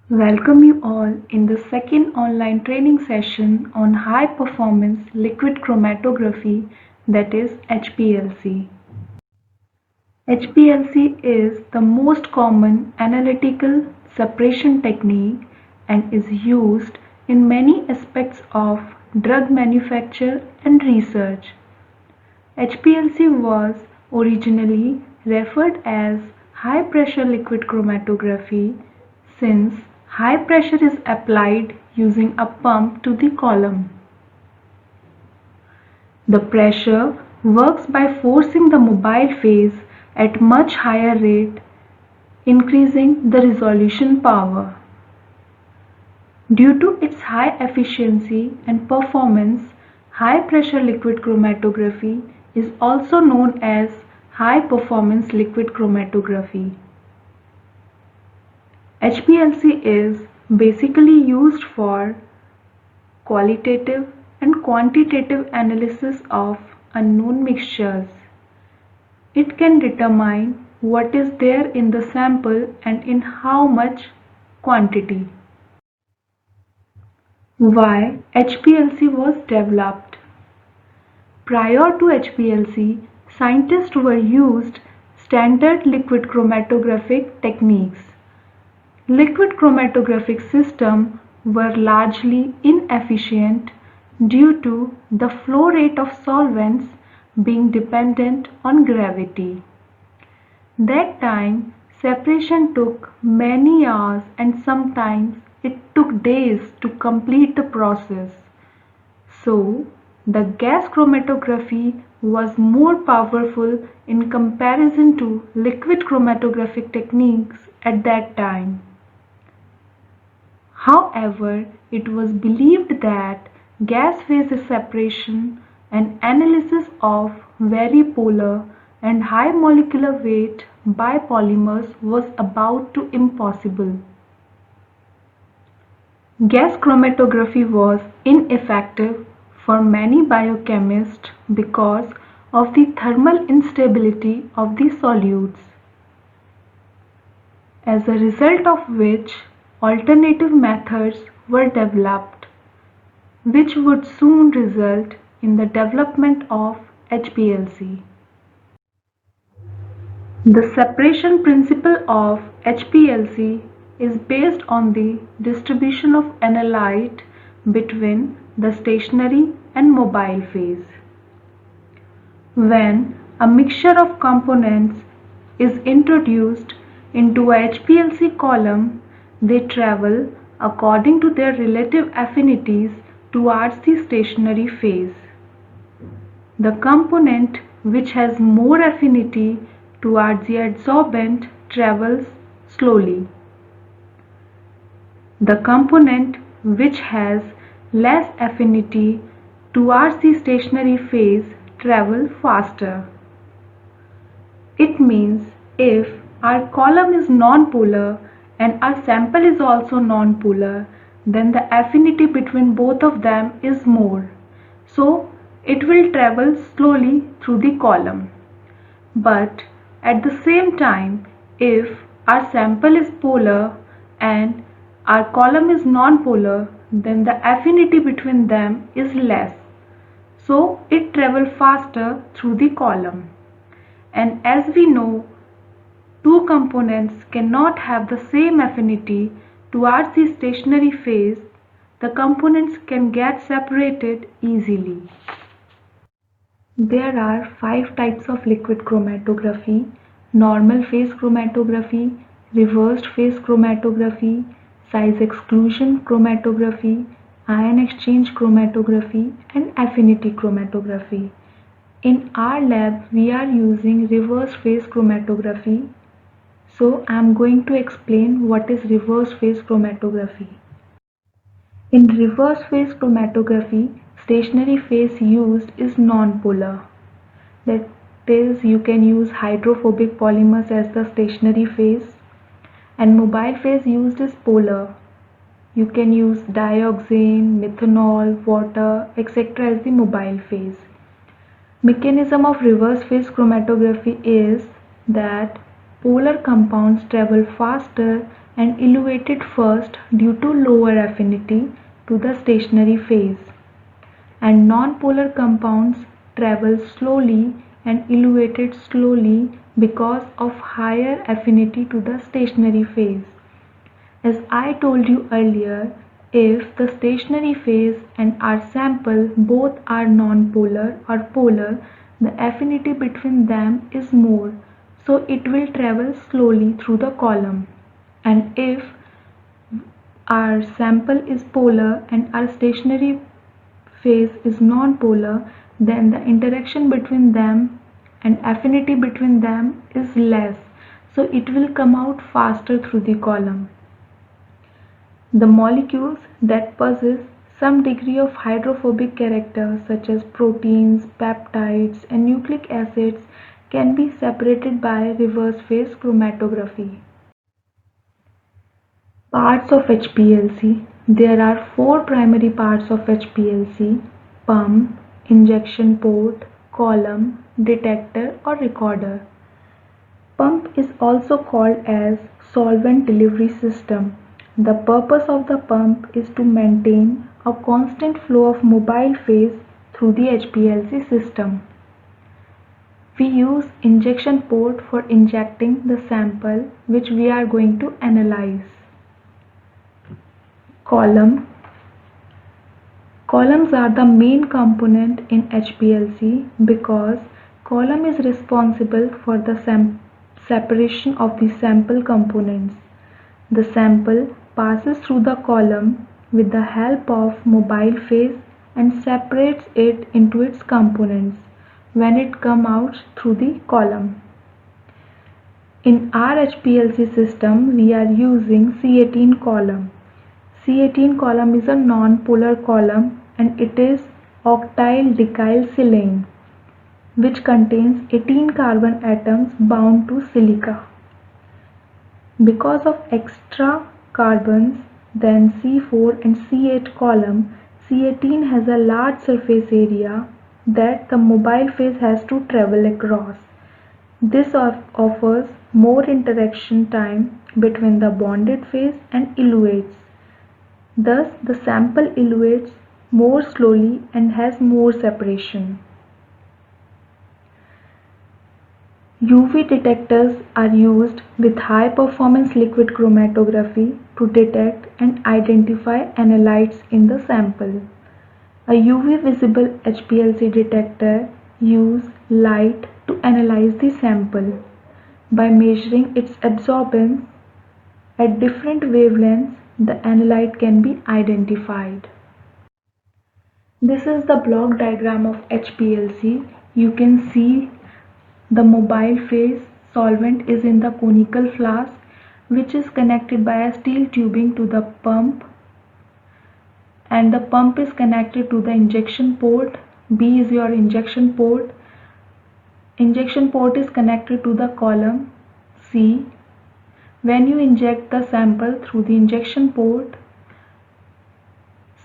Welcome you all in the second online training session on high performance liquid chromatography, that is HPLC. HPLC is the most common analytical separation technique and is used in many aspects of drug manufacture and research. HPLC was originally referred as high pressure liquid chromatography since high pressure is applied using a pump to the column. The pressure works by forcing the mobile phase at much higher rate, increasing the resolution power. Due to its high efficiency and performance, high pressure liquid chromatography is also known as high performance liquid chromatography. HPLC is basically used for qualitative and quantitative analysis of unknown mixtures. It can determine what is there in the sample and in how much quantity. Why HPLC was developed? Prior to HPLC, scientists were used standard liquid chromatographic techniques. Liquid chromatographic systems were largely inefficient due to the flow rate of solvents being dependent on gravity. That time, separation took many hours and sometimes it took days to complete the process. So, the gas chromatography was more powerful in comparison to liquid chromatographic techniques at that time. However, it was believed that gas phase separation and analysis of very polar and high molecular weight biopolymers was about to impossible. Gas chromatography was ineffective for many biochemists because of the thermal instability of the solutes, as a result of which alternative methods were developed, which would soon result in the development of HPLC. The separation principle of HPLC is based on the distribution of analyte between the stationary and mobile phase. When a mixture of components is introduced into a HPLC column, they travel according to their relative affinities towards the stationary phase. The component which has more affinity towards the adsorbent travels slowly. The component which has less affinity towards the stationary phase travels faster. It means if our column is nonpolar and our sample is also nonpolar, then the affinity between both of them is more. So it will travel slowly through the column. But at the same time, if our sample is polar and our column is nonpolar, then the affinity between them is less. So it travels faster through the column. And as we know, two components cannot have the same affinity towards the stationary phase. The components can get separated easily. There are 5 types of liquid chromatography: normal phase chromatography, reversed phase chromatography, size exclusion chromatography, ion exchange chromatography, and affinity chromatography. In our lab, we are using reverse phase chromatography. So I am going to explain what is reverse phase chromatography. In reverse phase chromatography, stationary phase used is non-polar. That is, you can use hydrophobic polymers as the stationary phase, and mobile phase used is polar. You can use dioxane, methanol, water, etc. as the mobile phase. Mechanism of reverse phase chromatography is that polar compounds travel faster and elevated first due to lower affinity to the stationary phase, and nonpolar compounds travel slowly and elevated slowly because of higher affinity to the stationary phase. As I told you earlier, if the stationary phase and our sample both are nonpolar or polar, the affinity between them is more, so it will travel slowly through the column. And if our sample is polar and our stationary phase is nonpolar, then the interaction between them and affinity between them is less, so it will come out faster through the column. The molecules that possess some degree of hydrophobic character, such as proteins, peptides, and nucleic acids, can be separated by reverse phase chromatography. Parts of HPLC. There are four primary parts of HPLC: pump, injection port, column, detector or recorder. Pump is also called as solvent delivery system. The purpose of the pump is to maintain a constant flow of mobile phase through the HPLC system. We use injection port for injecting the sample which we are going to analyze. Column. Columns are the main component in HPLC because column is responsible for the separation of the sample components. The sample passes through the column with the help of mobile phase and separates it into its components when it comes out through the column. In our HPLC system, we are using C18 column. C18 column is a non-polar column and it is octyl decyl silane, which contains 18 carbon atoms bound to silica. Because of extra carbons than C4 and C8 column, C18 has a large surface area that the mobile phase has to travel across. This offers more interaction time between the bonded phase and eluates. Thus, the sample eluates more slowly and has more separation. UV detectors are used with high performance liquid chromatography to detect and identify analytes in the sample. A UV visible HPLC detector uses light to analyze the sample. By measuring its absorbance at different wavelengths, the analyte can be identified. This is the block diagram of HPLC. You can see the mobile phase solvent is in the conical flask, which is connected by a steel tubing to the pump, and the pump is connected to the injection port. B is your injection port. Injection port is connected to the column C. When you inject the sample through the injection port,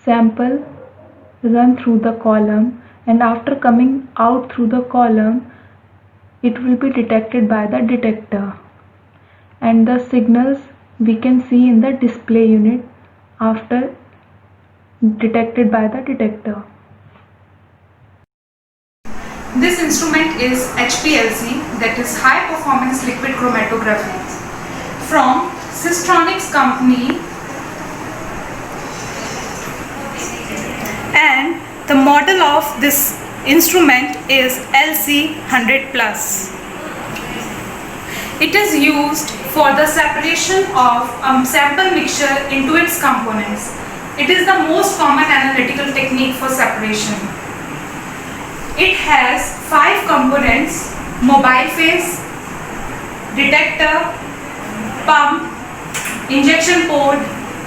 sample run through the column, and after coming out through the column, it will be detected by the detector, and the signals we can see in the display unit after detected by the detector. This instrument is HPLC, that is high performance liquid chromatography, from Systronics company, and the model of this instrument is LC100 plus. It is used for the separation of sample mixture into its components. It is the most common analytical technique for separation. It has 5 components: mobile phase, detector, pump, injection port,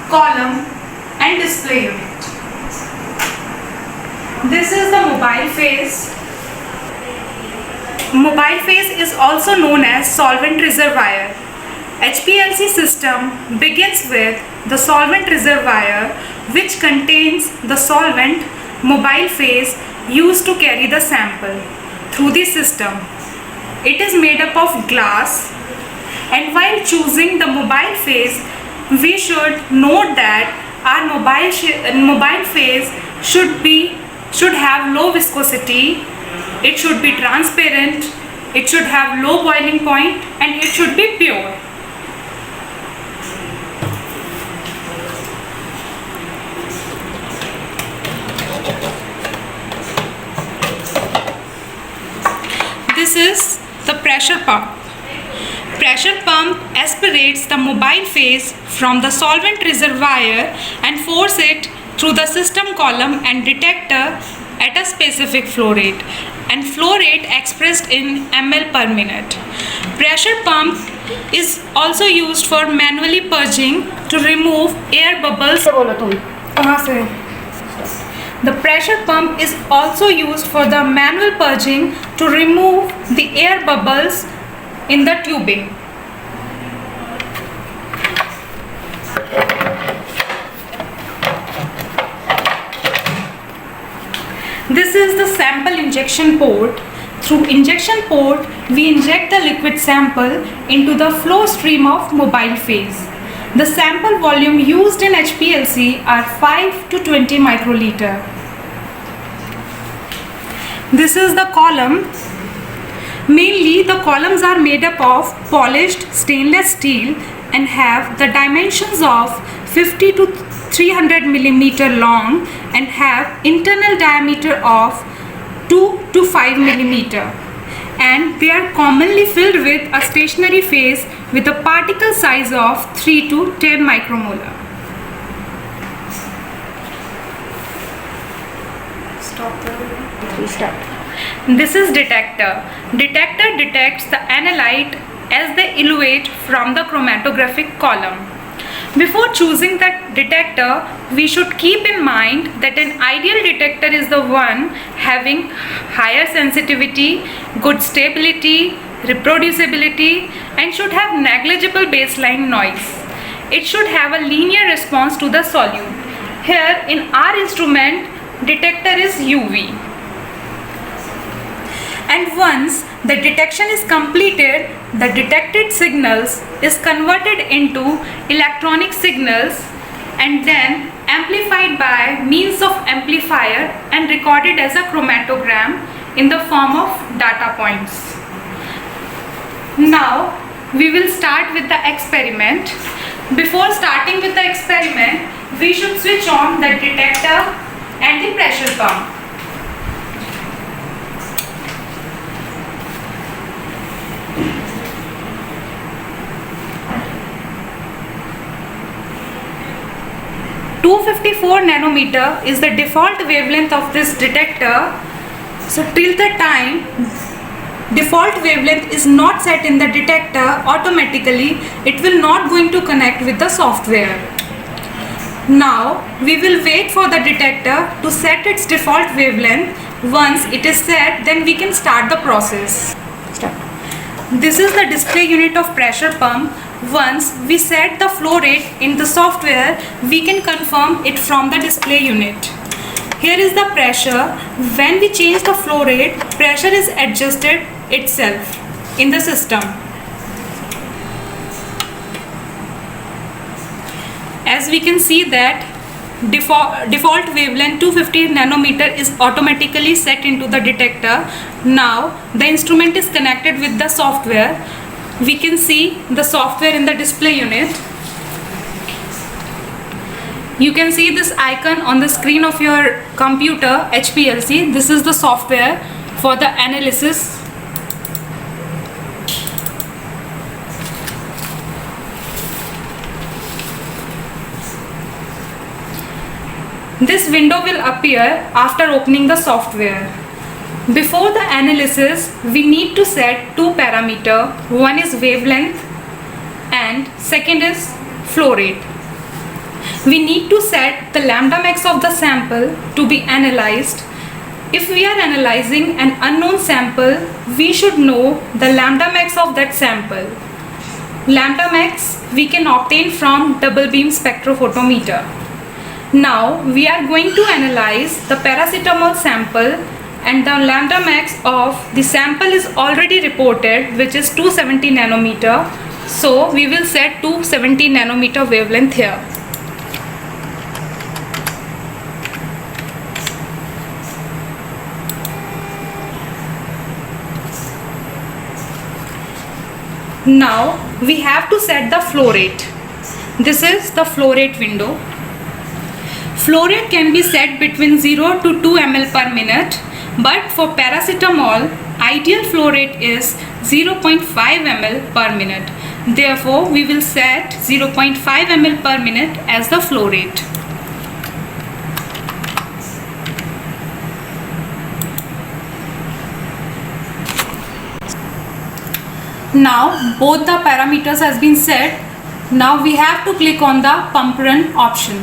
column, and display unit. This is the mobile phase. Mobile phase is also known as solvent reservoir. HPLC system begins with the solvent reservoir, which contains the solvent mobile phase used to carry the sample through the system. It is made up of glass, and while choosing the mobile phase, we should note that our mobile phase should have low viscosity, it should be transparent, it should have low boiling point, and it should be pure. This is the pressure pump. Pressure pump aspirates the mobile phase from the solvent reservoir and force it through the system column and detector at a specific flow rate, and flow rate expressed in ml per minute. Pressure pump is also used for manually purging to remove air bubbles. The pressure pump is also used for the manual purging to remove the air bubbles in the tubing. This is the sample injection port. Through injection port, we inject the liquid sample into the flow stream of mobile phase. The sample volume used in HPLC are 5 to 20 microliter. This is the column. Mainly the columns are made up of polished stainless steel and have the dimensions of 50 to 300 millimeter long and have internal diameter of 2 to 5 millimeter, and they are commonly filled with a stationary phase with a particle size of 3 to 10 micromolar. This is detector. Detector detects the analyte as they elevate from the chromatographic column. Before choosing that detector, we should keep in mind that an ideal detector is the one having higher sensitivity, good stability, reproducibility, and should have negligible baseline noise. It should have a linear response to the solute. Here in our instrument, detector is UV. And once the detection is completed, the detected signals is converted into electronic signals and then amplified by means of amplifier and recorded as a chromatogram in the form of data points. Now we will start with the experiment. Before starting with the experiment, we should switch on the detector and the pressure pump. (254 nanometer is the default wavelength of this detector. So till the time default wavelength is not set in the detector, automatically it will not going to connect with the software. Now we will wait for the detector to set its default wavelength. Once it is set, then we can start the process. This is the display unit of pressure pump. Once we set the flow rate in the software, we can confirm it from the display unit. Here is the pressure. When we change the flow rate, pressure is adjusted itself in the system. As we can see that default wavelength 250 nanometer is automatically set into the detector. Now the instrument is connected with the software. We can see the software in the display unit. You can see this icon on the screen of your computer, HPLC. This is the software for the analysis. This window will appear after opening the software. Before the analysis, we need to set two parameters. One is wavelength and second is flow rate. We need to set the lambda max of the sample to be analyzed. If we are analyzing an unknown sample, we should know the lambda max of that sample. Lambda max we can obtain from double beam spectrophotometer. Now we are going to analyze the paracetamol sample, and the lambda max of the sample is already reported, which is 270 nanometer. So we will set 270 nanometer wavelength here. Now we have to set the flow rate. This is the flow rate window. Flow rate can be set between 0 to 2 ml per minute, but for paracetamol, ideal flow rate is 0.5 ml per minute. Therefore, we will set 0.5 ml per minute as the flow rate. Now both the parameters has been set. Now we have to click on the pump run option.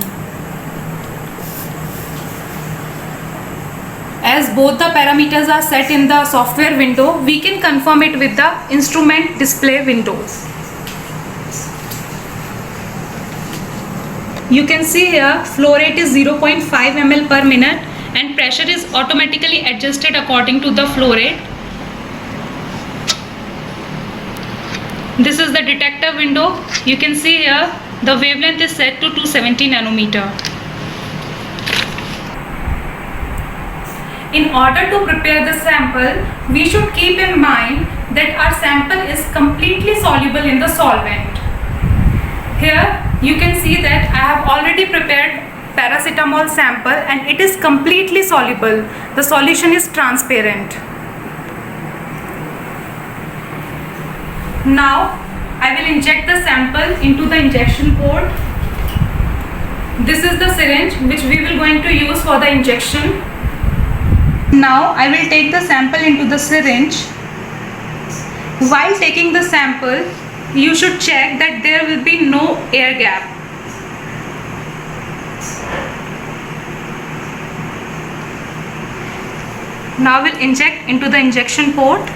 As both the parameters are set in the software window, we can confirm it with the instrument display windows. You can see here flow rate is 0.5 ml per minute and pressure is automatically adjusted according to the flow rate. This is the detector window. You can see here the wavelength is set to 270 nanometer. In order to prepare the sample, we should keep in mind that our sample is completely soluble in the solvent. Here you can see that I have already prepared paracetamol sample and it is completely soluble. The solution is transparent. Now I will inject the sample into the injection port. This is the syringe which we will going to use for the injection. Now I will take the sample into the syringe. While taking the sample, you should check that there will be no air gap. Now we'll inject into the injection port.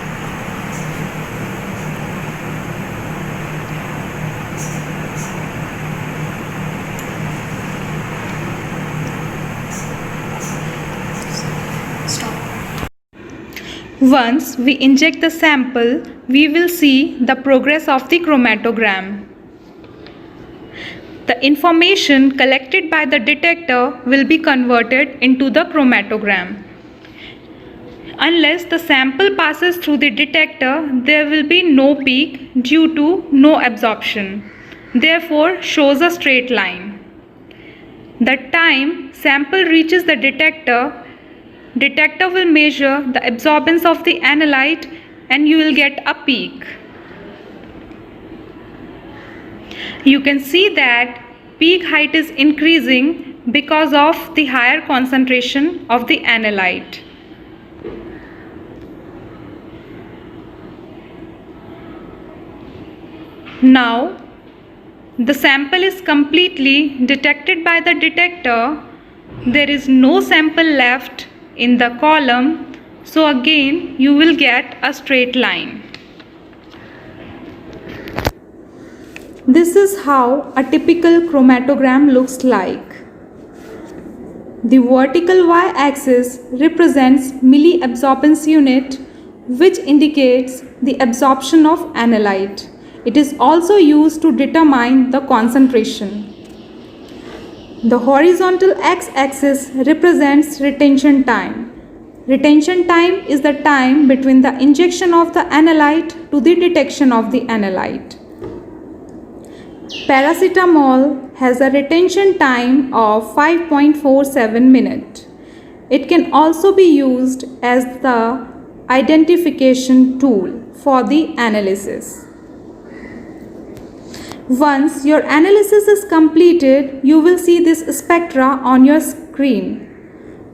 Once we inject the sample, we will see the progress of the chromatogram. The information collected by the detector will be converted into the chromatogram. Unless the sample passes through the detector, there will be no peak due to no absorption. Therefore, shows a straight line. The time sample reaches the detector will measure the absorbance of the analyte and you will get a peak. You can see that peak height is increasing because of the higher concentration of the analyte. Now the sample is completely detected by the detector. There is no sample left in the column, so again you will get a straight line. This is how a typical chromatogram looks like. The vertical y-axis represents milliabsorbance unit, which indicates the absorption of analyte. It is also used to determine the concentration. The horizontal x-axis represents retention time. Retention time is the time between the injection of the analyte to the detection of the analyte. Paracetamol has a retention time of 5.47 minutes. It can also be used as the identification tool for the analysis. Once your analysis is completed, you will see this spectra on your screen.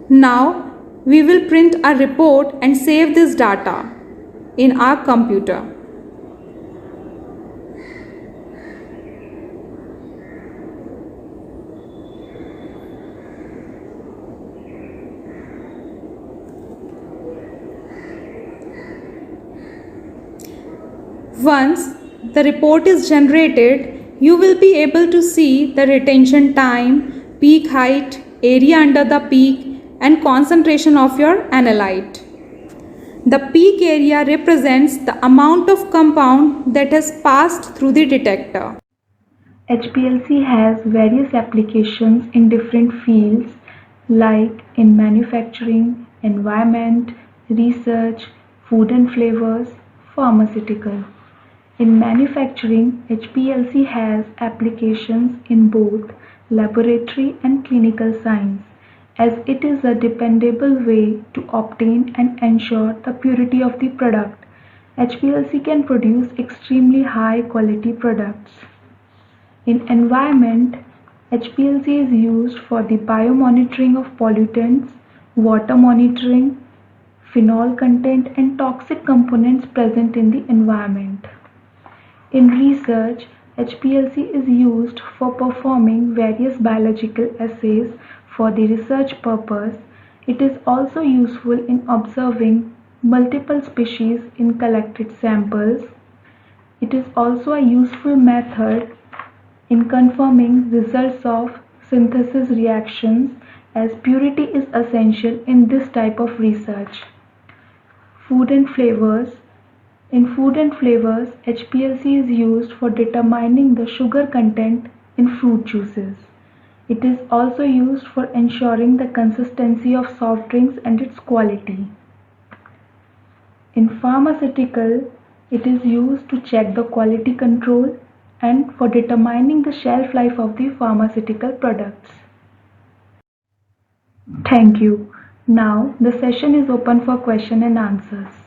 Now, we will print a report and save this data in our computer. Once the report is generated, you will be able to see the retention time, peak height, area under the peak, and concentration of your analyte. The peak area represents the amount of compound that has passed through the detector. HPLC has various applications in different fields like in manufacturing, environment, research, food and flavors, pharmaceutical. In manufacturing, HPLC has applications in both laboratory and clinical science, as it is a dependable way to obtain and ensure the purity of the product. HPLC can produce extremely high quality products. In environment, HPLC is used for the biomonitoring of pollutants, water monitoring, phenol content and toxic components present in the environment. In research, HPLC is used for performing various biological assays for the research purpose. It is also useful in observing multiple species in collected samples. It is also a useful method in confirming results of synthesis reactions, as purity is essential in this type of research. Food and flavors. In food and flavors, HPLC is used for determining the sugar content in fruit juices. It is also used for ensuring the consistency of soft drinks and its quality. In pharmaceutical, it is used to check the quality control and for determining the shelf life of the pharmaceutical products. Thank you. Now the session is open for question and answers.